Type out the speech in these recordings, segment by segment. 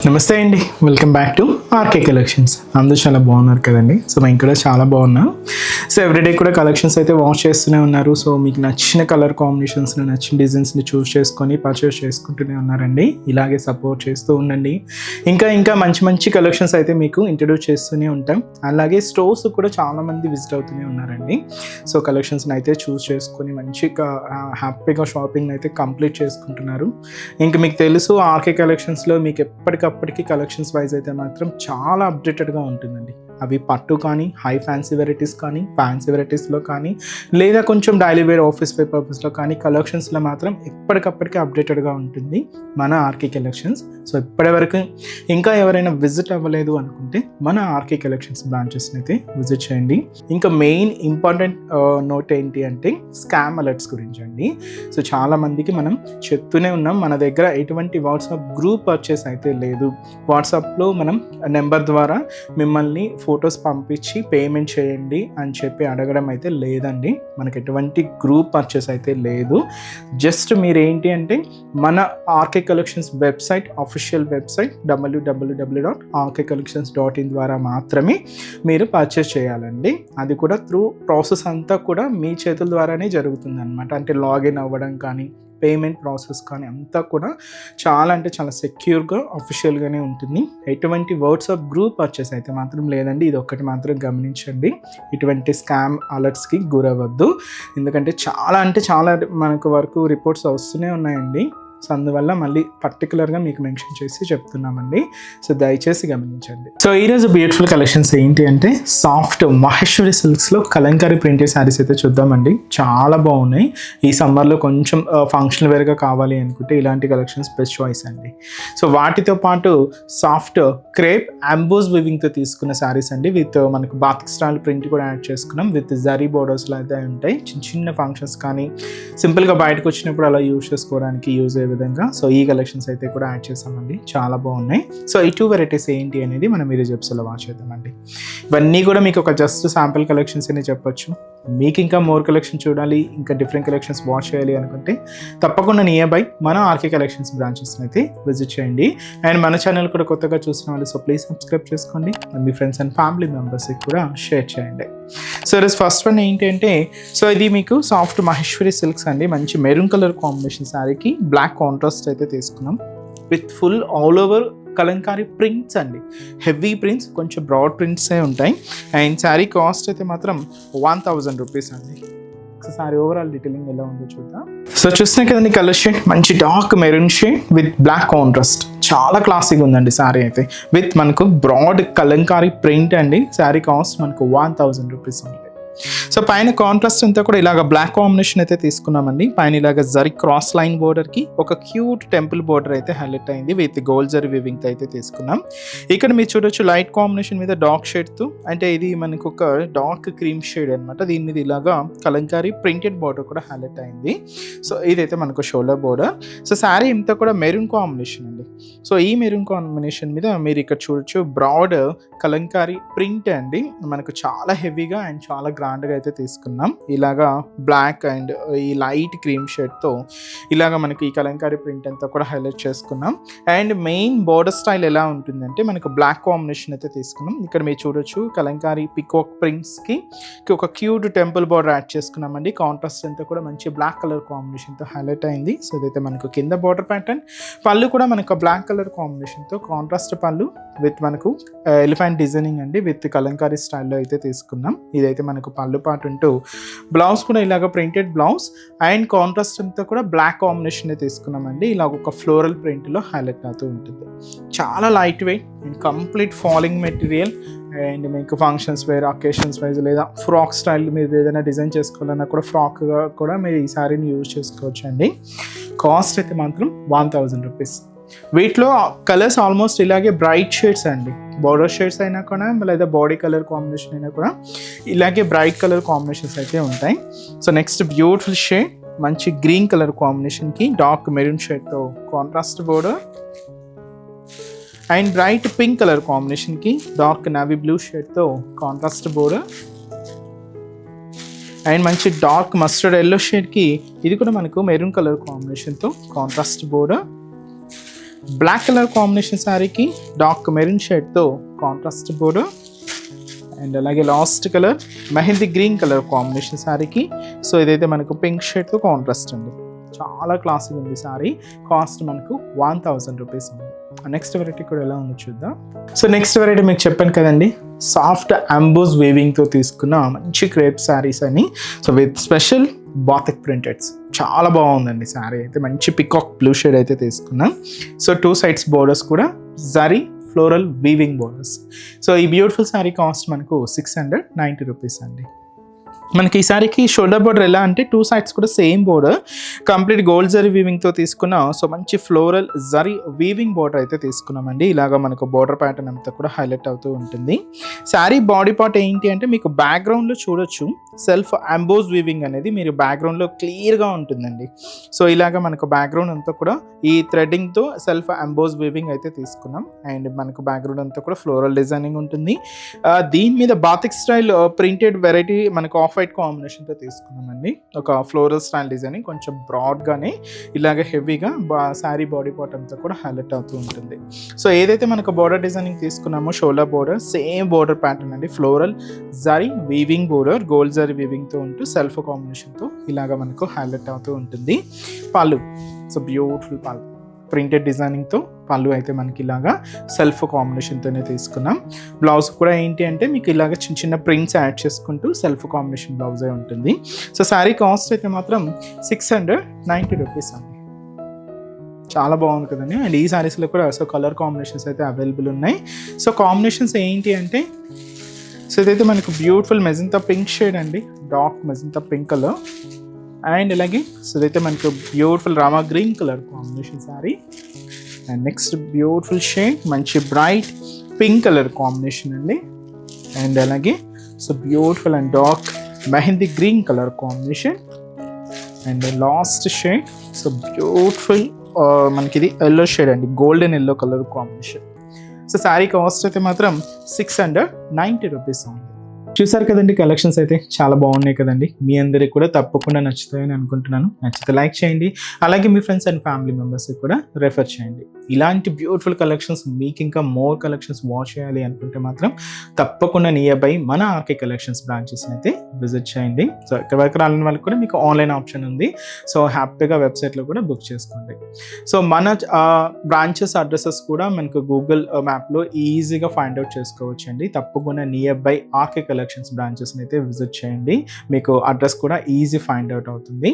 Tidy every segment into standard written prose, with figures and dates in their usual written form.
నమస్తే అండి, welcome back to RK Collections. అందరూ చాలా బాగున్నారు కదండి. సో మేము కూడా చాలా బాగున్నాం. సో ఎవ్రీడే కూడా కలెక్షన్స్ అయితే వాచ్ చేస్తూనే ఉన్నారు. సో మీకు నచ్చిన కలర్ కాంబినేషన్స్ని, నచ్చిన డిజైన్స్ని చూస్ చేసుకొని పర్చేస్ చేసుకుంటూనే ఉన్నారండి. ఇలాగే సపోర్ట్ చేస్తూ ఉండండి. ఇంకా మంచి మంచి కలెక్షన్స్ అయితే మీకు ఇంట్రడ్యూస్ చేస్తూనే ఉంటాం. అలాగే స్టోర్స్ కూడా చాలామంది విజిట్ అవుతూనే ఉన్నారండి. సో కలెక్షన్స్ని అయితే చూస్ చేసుకొని మంచిగా హ్యాపీగా షాపింగ్ అయితే కంప్లీట్ చేసుకుంటున్నారు. ఇంకా మీకు తెలుసు ఆర్కే కలెక్షన్స్లో మీకు ఎప్పటికప్పటికి కలెక్షన్స్ వైజ్ అయితే మాత్రం చాలా అప్డేటెడ్గా ఉంటుందండి. అవి పట్టు కానీ, హై ఫ్యాన్సీ వెరైటీస్ కానీ, ఫ్యాన్సీ వెరైటీస్లో కానీ, లేదా కొంచెం డైలీ వేర్ ఆఫీస్ వేర్ పర్పస్లో కానీ కలెక్షన్స్లో మాత్రం ఎప్పటికప్పటికీ అప్డేటెడ్గా ఉంటుంది మన ఆర్కే కలెక్షన్స్. సో ఇప్పటివరకు ఇంకా ఎవరైనా విజిట్ అవ్వలేదు అనుకుంటే మన ఆర్కే కలెక్షన్స్ బ్రాంచెస్ని అయితే విజిట్ చేయండి. ఇంకా మెయిన్ ఇంపార్టెంట్ నోట్ ఏంటి అంటే స్కామ్ అలర్ట్స్ గురించి అండి. సో చాలామందికి మనం చెప్తూనే ఉన్నాం, మన దగ్గర ఎటువంటి వాట్సాప్ గ్రూప్ పర్చేస్ అయితే లేదు. వాట్సాప్లో మనం నెంబర్ ద్వారా మిమ్మల్ని ఫొటోస్ పంపించి పేమెంట్ చేయండి అని చెప్పి అడగడం అయితే లేదండి. మనకి ఎటువంటి గ్రూప్ పర్చేస్ అయితే లేదు. జస్ట్ మీరు ఏంటి అంటే మన RK Collections website, official website www.rkcollections.in ద్వారా మాత్రమే మీరు పర్చేస్ చేయాలండి. అది కూడా త్రూ ప్రాసెస్ అంతా కూడా మీ చేతుల ద్వారానే జరుగుతుంది అనమాట. అంటే లాగిన్ అవ్వడం కానీ, పేమెంట్ ప్రాసెస్ కానీ అంతా కూడా చాలా సెక్యూర్గా అఫీషియల్గానే ఉంటుంది. ఎటువంటి వాట్సాప్ గ్రూప్ పర్చేస్ అయితే మాత్రం లేదండి. ఇది ఒక్కటి మాత్రం గమనించండి. ఇటువంటి స్కామ్ అలర్ట్స్కి గురవద్దు. ఎందుకంటే చాలా మనకు వరకు రిపోర్ట్స్ వస్తూనే ఉన్నాయండి. సో అందువల్ల మళ్ళీ పర్టికులర్గా మీకు మెన్షన్ చేసి చెప్తున్నామండి. సో దయచేసి గమనించండి. సో ఈరోజు బ్యూటిఫుల్ కలెక్షన్స్ ఏంటి అంటే సాఫ్ట్ మహేశ్వరి సిల్క్స్లో కలంకారీ ప్రింటెడ్ శారీస్ అయితే చూద్దామండి. చాలా బాగున్నాయి. ఈ సమ్మర్లో కొంచెం ఫంక్షన్ వేర్గా కావాలి అనుకుంటే ఇలాంటి కలెక్షన్స్ బెస్ట్ చాయిస్ అండి. సో వాటితో పాటు సాఫ్ట్ క్రేప్ అంబోస్ వివింగ్తో తీసుకున్న శారీస్ అండి. విత్ మనకు బాతిక్ స్టైల్ ప్రింట్ కూడా యాడ్ చేసుకున్నాం. విత్ జరీ బోర్డర్స్లో అయితే ఉంటాయి. చిన్న ఫంక్షన్స్ కానీ సింపుల్గా బయటకు వచ్చినప్పుడు అలా యూజ్ చేసుకోవడానికి యూజ్ అయ్యే విధంగా సో ఈ కలెక్షన్స్ అయితే కూడా యాడ్ చేసామండి. చాలా బాగున్నాయి. సో ఈ టూ వెరైటీస్ ఏంటి అనేది మనం ఈరోజు ఎపిసోడ్లో వాచ్ చేద్దామండి. ఇవన్నీ కూడా మీకు ఒక జస్ట్ శాంపుల్ కలెక్షన్స్ అని చెప్పొచ్చు. మీకు ఇంకా మోర్ కలెక్షన్ చూడాలి, ఇంకా డిఫరెంట్ కలెక్షన్స్ వాచ్ చేయాలి అనుకుంటే తప్పకుండా నియర్ బై మన ఆర్కే కలెక్షన్స్ బ్రాంచెస్ని అయితే విజిట్ చేయండి. అండ్ మన ఛానల్ కూడా కొత్తగా చూసిన వాళ్ళు సో ప్లీజ్ సబ్స్క్రైబ్ చేసుకోండి. మీ ఫ్రెండ్స్ అండ్ ఫ్యామిలీ మెంబర్స్కి కూడా షేర్ చేయండి. సో ఈరోజు ఫస్ట్ వన్ ఏంటి అంటే సో ఇది మీకు సాఫ్ట్ మహేశ్వరి సిల్క్స్ అండి. మంచి మెరూన్ కలర్ కాంబినేషన్ శారీకి బ్లాక్ కాంట్రాస్ట్ అయితే తీసుకున్నాం. With full all over Kalamkari prints అండి. హెవీ ప్రింట్స్, కొంచెం బ్రాడ్ ప్రింట్సే ఉంటాయి. అండ్ శారీ కాస్ట్ అయితే మాత్రం 1000 రూపీస్ అండి. సో శారీ ఓవరాల్ డీటెయిలింగ్ ఎలా ఉందో చూద్దాం. సో చూస్తున్నాయి కదండి కలర్ షేడ్, మంచి dark maroon shade with black contrast. చాలా క్లాసిక్ ఉందండి శారీ అయితే. విత్ మనకు బ్రాడ్ కలంకారీ ప్రింట్ అండి. శారీ కాస్ట్ మనకు 1000 రూపీస్ ఉంది. సో పైన కాంట్రాస్ట్ అంతా కూడా ఇలాగ బ్లాక్ కాంబినేషన్ అయితే తీసుకున్నామండి. పైన ఇలాగ జరీ క్రాస్ లైన్ బోర్డర్కి ఒక క్యూట్ టెంపుల్ బోర్డర్ అయితే హైలైట్ అయింది. విత్ గోల్డ్ జరీ వివింగ్ అయితే తీసుకున్నాం. ఇక్కడ మీరు చూడొచ్చు లైట్ కాంబినేషన్ మీద డార్క్ షేడ్తో, అంటే ఇది మనకు ఒక డార్క్ క్రీమ్ షేడ్ అనమాట. దీని మీద ఇలాగా కలంకారీ ప్రింటెడ్ బోర్డర్ కూడా హైలైట్ అయింది. సో ఇదైతే మనకు షోల్డర్ బోర్డర్. సో శారీ ఇంతా కూడా మెరూన్ కాంబినేషన్ అండి. సో ఈ మెరూన్ కాంబినేషన్ మీద మీరు ఇక్కడ చూడొచ్చు బ్రాడ్ కలంకారీ ప్రింట్ అండి. మనకు చాలా హెవీగా అండ్ చాలా గ్రాండ్గా అయితే తీసుకున్నాం. ఇలాగా బ్లాక్ అండ్ ఈ లైట్ క్రీమ్ షేడ్తో ఇలాగా మనకి ఈ కలంకారీ ప్రింట్ అంతా కూడా హైలైట్ చేసుకున్నాం. అండ్ మెయిన్ బోర్డర్ స్టైల్ ఎలా ఉంటుందంటే మనకు బ్లాక్ కాంబినేషన్ అయితే తీసుకున్నాం. ఇక్కడ మీరు చూడొచ్చు కలంకారీ పికాక్ ప్రింట్స్కి ఒక క్యూట్ టెంపుల్ బోర్డర్ యాడ్ చేసుకున్నామండి. కాంట్రాస్ట్ అంతా కూడా మంచి బ్లాక్ కలర్ కాంబినేషన్తో హైలైట్ అయింది. సో ఇదైతే మనకు కింద బోర్డర్ ప్యాటర్న్. పళ్ళు కూడా మనకు బ్లాక్ కలర్ కాంబినేషన్తో కాంట్రాస్ట్ పళ్ళు విత్ మనకు ఎలిఫెంట్ డిజైనింగ్ అండి. విత్ కలంకారీ స్టైల్లో అయితే తీసుకున్నాం. ఇదైతే మనకు పళ్ళు పాటు ఉంటూ బ్లౌజ్ కూడా ఇలాగ ప్రింటెడ్ బ్లౌజ్ అండ్ కాంట్రాస్ట్ అంతా కూడా బ్లాక్ కాంబినేషన్ తీసుకున్నామండి. ఇలాగ ఒక ఫ్లోరల్ ప్రింట్లో హైలైట్ అవుతూ ఉంటుంది. చాలా light weight and complete falling material. And మీకు ఫంక్షన్స్ వేర్, అకేషన్స్ వైజ్ లేదా ఫ్రాక్ స్టైల్ మీరు ఏదైనా డిజైన్ చేసుకోవాలన్నా కూడా ఫ్రాక్గా కూడా మీరు ఈ శారీని యూజ్ చేసుకోవచ్చు అండి. కాస్ట్ అయితే మాత్రం 1000 రూపీస్. వీటిలో కలర్స్ ఆల్మోస్ట్ ఇలాగే బ్రైట్ షేడ్స్ అండి. బోర్డర్ షేడ్స్ అయినా కూడా లేదా బాడీ కలర్ కాంబినేషన్ అయినా కూడా ఇలాగే బ్రైట్ కలర్ కాంబినేషన్స్ అయితే ఉంటాయి. సో నెక్స్ట్ బ్యూటిఫుల్ షేడ్, మంచి గ్రీన్ కలర్ కాంబినేషన్కి డార్క్ మెరూన్ షేడ్తో contrast border. And bright pink colour కాంబినేషన్కి డార్క్ నావీ బ్లూ షేడ్తో కాంట్రాస్ట్ బోర్డర్. అండ్ మంచి డార్క్ మస్టర్డ్ ఎల్లో షేడ్కి ఇది కూడా మనకు మెరూన్ కలర్ కాంబినేషన్తో contrast border. Black colour combination శారీకి డార్క్ మెరూన్ షేడ్తో కాంట్రాస్ట్ బోర్డర్. అండ్ అలాగే last colour mehndi green colour combination శారీకి సో ఇదైతే మనకు పింక్ షేడ్తో కాంట్రాస్ట్ అండి. చాలా క్లాసిక్ ఉంది శారీ. కాస్ట్ మనకు 1000 రూపీస్ ఉంది. నెక్స్ట్ వెరైటీ కూడా ఎలా ఉందో చూద్దాం. సో నెక్స్ట్ వెరైటీ మీకు చెప్పాను కదండి, సాఫ్ట్ అంబోస్ వేవింగ్తో తీసుకున్న మంచి క్రేప్ శారీస్ అని. So with special batik ప్రింటెడ్స్. చాలా బాగుందండి శారీ అయితే. మంచి పికాక్ బ్లూ షేడ్ అయితే తీసుకున్నాం. సో 2 సైడ్స్ బోర్డర్స్ కూడా zari floral weaving borders. So ఈ బ్యూటిఫుల్ శారీ కాస్ట్ మనకు 690 రూపీస్ అండి. మనకి ఈ సారీకి షోల్డర్ బోర్డర్ ఎలా అంటే 2 సైడ్స్ కూడా same border, complete gold zari వీవింగ్తో తీసుకున్నాం. సో మంచి ఫ్లోరల్ జరీ వీవింగ్ బోర్డర్ అయితే తీసుకున్నామండి. ఇలాగా మనకు బోర్డర్ ప్యాటర్న్ అంతా కూడా హైలైట్ అవుతూ ఉంటుంది. శారీ బాడీ పార్ట్ ఏంటి అంటే మీకు బ్యాక్గ్రౌండ్లో చూడొచ్చు సెల్ఫ్ అంబోస్ వీవింగ్ అనేది మీరు బ్యాక్గ్రౌండ్లో క్లియర్గా ఉంటుందండి. సో ఇలాగా మనకు బ్యాక్గ్రౌండ్ అంతా కూడా ఈ థ్రెడ్డింగ్తో సెల్ఫ్ అంబోస్ వీవింగ్ అయితే తీసుకున్నాం. అండ్ మనకు బ్యాక్గ్రౌండ్ అంతా కూడా ఫ్లోరల్ డిజైనింగ్ ఉంటుంది. దీని మీద బాతిక్ స్టైల్ ప్రింటెడ్ వెరైటీ మనకు ఆఫ్ వైట్ కాంబినేషన్తో తీసుకున్నామండి. ఒక ఫ్లోరల్ స్టైల్ డిజైనింగ్ కొంచెం బ్రాడ్గానే ఇలాగ హెవీగా శారీ బాడీ పార్ట్ అంతా కూడా హైలైట్ అవుతూ ఉంటుంది. సో ఏదైతే మనకు బోర్డర్ డిజైనింగ్ తీసుకున్నామో shoulder border same border pattern అండి. Floral zari weaving border gold zari వీవింగ్తో ఉంటూ సెల్ఫ్ కాంబినేషన్తో ఇలాగ మనకు హైలైట్ అవుతూ ఉంటుంది. పళ్ళు సో బ్యూటిఫుల్ పళ్ళు ప్రింటెడ్ డిజైనింగ్తో పళ్ళు అయితే మనకి ఇలాగా సెల్ఫ్ కాంబినేషన్తోనే తీసుకున్నాం. బ్లౌజ్ కూడా ఏంటి అంటే మీకు ఇలాగ చిన్న చిన్న ప్రింట్స్ యాడ్ చేసుకుంటూ సెల్ఫ్ కాంబినేషన్ బ్లౌజే ఉంటుంది. సో శారీ కాస్ట్ అయితే మాత్రం 690 రూపీస్ అండి. చాలా బాగుంది కదండి. అండ్ ఈ శారీస్లో కూడా సో కలర్ కాంబినేషన్స్ అయితే అవైలబుల్ ఉన్నాయి. సో కాంబినేషన్స్ ఏంటి అంటే సో ఇదైతే మనకు బ్యూటిఫుల్ మెజంతా పింక్ షేడ్ అండి, dark magenta pink colour. And అలాగే సో ఇదైతే మనకు beautiful Rama green colour combination sari. And next beautiful shade మంచి బ్రైట్ పింక్ కలర్ కాంబినేషన్ అండి. అండ్ అలాగే so beautiful and dark mehndi green colour combination. And last shade so beautiful మనకి ఇది yellow shade అండి, golden yellow colour combination. So sari cost అయితే మాత్రం 690 rupees ఉంది. చూసారు కదండి, కలెక్షన్స్ అయితే చాలా బాగున్నాయి కదండి. మీ అందరికి కూడా తప్పకుండా నచ్చుతాయని అనుకుంటున్నాను. నచ్చితే లైక్ చేయండి, అలాగే మీ ఫ్రెండ్స్ అండ్ ఫ్యామిలీ మెంబర్స్కి కూడా రెఫర్ చేయండి. ఇలాంటి బ్యూటిఫుల్ కలెక్షన్స్ మీకు ఇంకా మోర్ కలెక్షన్స్ వాచ్ చేయాలి అనుకుంటే మాత్రం తప్పకుండా నియర్ బై మన ఆర్కే కలెక్షన్స్ బ్రాంచెస్ని అయితే విజిట్ చేయండి. సో ఇక్కడ వరకు రాని వాళ్ళకి కూడా మీకు ఆన్లైన్ ఆప్షన్ ఉంది. సో హ్యాపీగా వెబ్సైట్లో కూడా బుక్ చేసుకోండి. సో మన బ్రాంచెస్ అడ్రసెస్ కూడా మనకు గూగుల్ మ్యాప్లో ఈజీగా ఫైండ్ అవుట్ చేసుకోవచ్చు అండి. తప్పకుండా నియర్ బై ఆర్కే కలెక్షన్స్ బ్రాంచెస్ని అయితే విజిట్ చేయండి. మీకు అడ్రస్ కూడా ఈజీ ఫైండ్ అవుట్ అవుతుంది.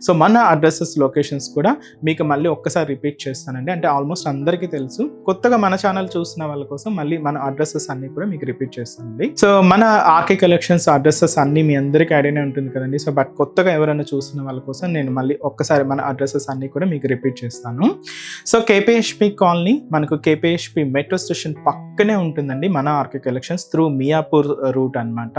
సో మన అడ్రసెస్ లొకేషన్స్ కూడా మీకు మళ్ళీ ఒక్కసారి రిపీట్ చేస్తానండి. అంటే ఆల్మోస్ట్ అందరికీ తెలుసు, కొత్తగా మన ఛానల్ చూసిన వాళ్ళ కోసం మళ్ళీ మన అడ్రసెస్ అన్ని కూడా మీకు రిపీట్ చేస్తానండి. సో మన ఆర్కే కలెక్షన్స్ అడ్రసెస్ అన్ని మీ అందరికీ ఐడియానే ఉంటుంది కదండి. సో బట్ కొత్తగా ఎవరైనా చూసిన వాళ్ళ కోసం నేను మళ్ళీ ఒక్కసారి మన అడ్రసెస్ అన్ని కూడా మీకు రిపీట్ చేస్తాను. సో కేపీహెచ్పి కాలనీ మనకు కేపీహెచ్పి మెట్రో స్టేషన్ పక్కనే ఉంటుందండి మన RK Collections through Miyapur route అనమాట.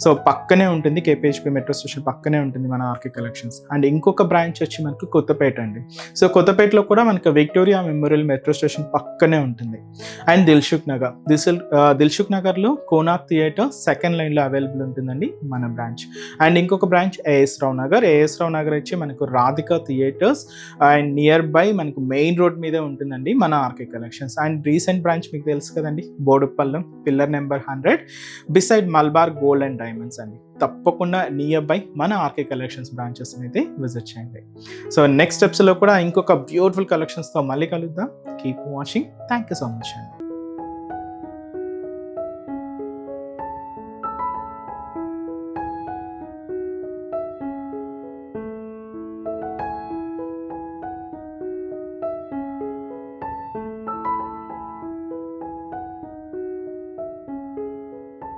సో పక్కనే ఉంటుంది, కేపీహెచ్పి మెట్రో స్టేషన్ పక్కనే ఉంటుంది మన ఆర్కే కలెక్షన్స్. అండ్ ఇంకొక బ్రాంచ్ వచ్చి మనకు కొత్తపేట అండి. సో కొత్తపేటలో కూడా మనకు విక్టోరియా మెమోరియల్ మెట్రో స్టేషన్ పక్కనే ఉంటుంది. అండ్ దిల్సుఖ్ నగర్లో కోనాక్ థియేటర్ సెకండ్ లైన్లో అవైలబుల్ ఉంటుందండి మన బ్రాంచ్. అండ్ ఇంకొక బ్రాంచ్ ఏఎస్ రావు నగర్ వచ్చి మనకు Radhika theatres and near by మనకు మెయిన్ రోడ్ మీదే ఉంటుందండి మన RK collections. And recent branch మీకు తెలుసు కదండి, Boduppalam pillar number 100 beside Malabar gold and diamonds అండి. తప్పకుండా నియర్ బై మన ఆర్కే కలెక్షన్స్ బ్రాంచెస్ అయితే విజిట్ చేయండి. సో నెక్స్ట్ స్టెప్స్లో కూడా ఇంకొక బ్యూటిఫుల్ కలెక్షన్స్తో మళ్ళీ కలుద్దాం. Keep watching. Thank you so much అండి.